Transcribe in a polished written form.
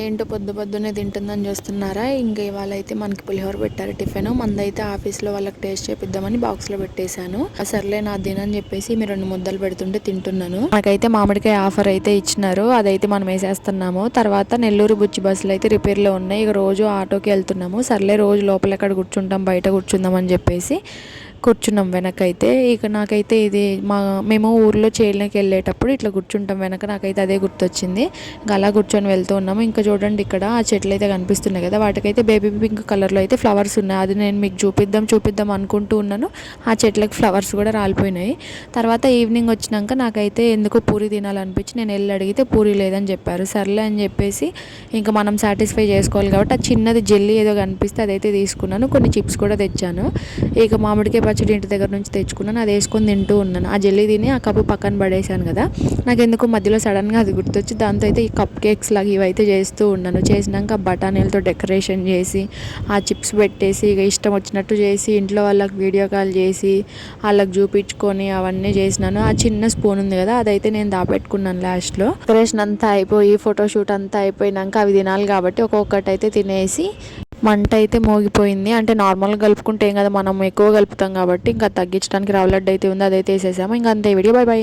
ఏంటో పొద్దు పొద్దున్నే తింటుందని చూస్తున్నారా? ఇంక ఇవాళ అయితే మనకి పులిహోర పెట్టారు టిఫిన్. మందైతే ఆఫీస్లో వాళ్ళకి టేస్ట్ చేపిద్దామని బాక్స్లో పెట్టేశాను. సర్లే నా తినని చెప్పేసి మీరు 2 ముద్దలు పెడుతుంటే తింటున్నాను. నాకైతే మామిడికాయ ఆఫర్ అయితే ఇచ్చినారు, అదైతే మనం వేసేస్తున్నాము. తర్వాత నెల్లూరు బుచ్చి బస్సులు అయితే రిపేర్లో ఉన్నాయి. ఇక రోజు ఆటోకి వెళ్తున్నాము. సర్లే రోజు లోపల ఎక్కడ కూర్చుంటాం, బయట కూర్చుందాం అని చెప్పేసి కూర్చున్నాం వెనకైతే. ఇక నాకైతే ఇది మేము ఊర్లో చేనుకి వెళ్ళేటప్పుడు ఇట్లా కూర్చుంటాం వెనక. నాకైతే అదే గుర్తొచ్చింది. ఇంకా అలా కూర్చొని వెళ్తూ ఉన్నాము. ఇంకా చూడండి ఇక్కడ ఆ చెట్లు అయితే కనిపిస్తున్నాయి కదా, వాటికైతే బేబీ పింక్ కలర్లో అయితే ఫ్లవర్స్ ఉన్నాయి. అది నేను మీకు చూపిద్దాం అనుకుంటూ ఉన్నాను. ఆ చెట్లకి ఫ్లవర్స్ కూడా రాలిపోయినాయి. తర్వాత ఈవినింగ్ వచ్చినాక నాకైతే ఎందుకో పూరి తినాలనిపించి నేను వెళ్ళి అడిగితే పూరి లేదని చెప్పారు. సర్లే అని చెప్పేసి ఇంకా మనం సాటిస్ఫై చేసుకోవాలి కాబట్టి ఆ చిన్నది జెల్లీ ఏదో కనిపిస్తే అదైతే తీసుకున్నాను. కొన్ని చిప్స్ కూడా తెచ్చాను. ఇక మామిడికాయ పచ్చడి ఇంటి దగ్గర నుంచి తెచ్చుకున్నాను, అది వేసుకొని తింటూ ఉన్నాను. ఆ జెల్లీ తిని ఆ కప్పు పక్కన పడేసాను కదా, నాకు ఎందుకు మధ్యలో సడన్గా అది గుర్తొచ్చి దాంతో అయితే ఈ కప్ కేక్స్ లాగా ఇవైతే చేస్తూ ఉన్నాను. చేసినాక బఠానీలతో డెకరేషన్ చేసి ఆ చిప్స్ పెట్టేసి ఇక ఇష్టం వచ్చినట్టు చేసి ఇంట్లో వాళ్ళకి వీడియో కాల్ చేసి వాళ్ళకి చూపించుకొని అవన్నీ చేసినాను. ఆ చిన్న స్పూన్ ఉంది కదా, అదైతే నేను దాపెట్టుకున్నాను లాస్ట్లో. డెకరేషన్ అంతా అయిపోయి ఫోటోషూట్ అంతా అయిపోయినాక అవి తినాలి కాబట్టి ఒక్కొక్కటి అయితే తినేసి మంట అయితే మోగిపోయింది. అంటే నార్మల్గా కలుపుకుంటే ఏం కదా, మనం ఎక్కువ కలుపుతాం కాబట్టి ఇంకా తగ్గించడానికి రవ్వ లడ్డు అయితే ఉంది, అదైతే వేసేసాము. ఇంకా అంతే వీడియో. By by.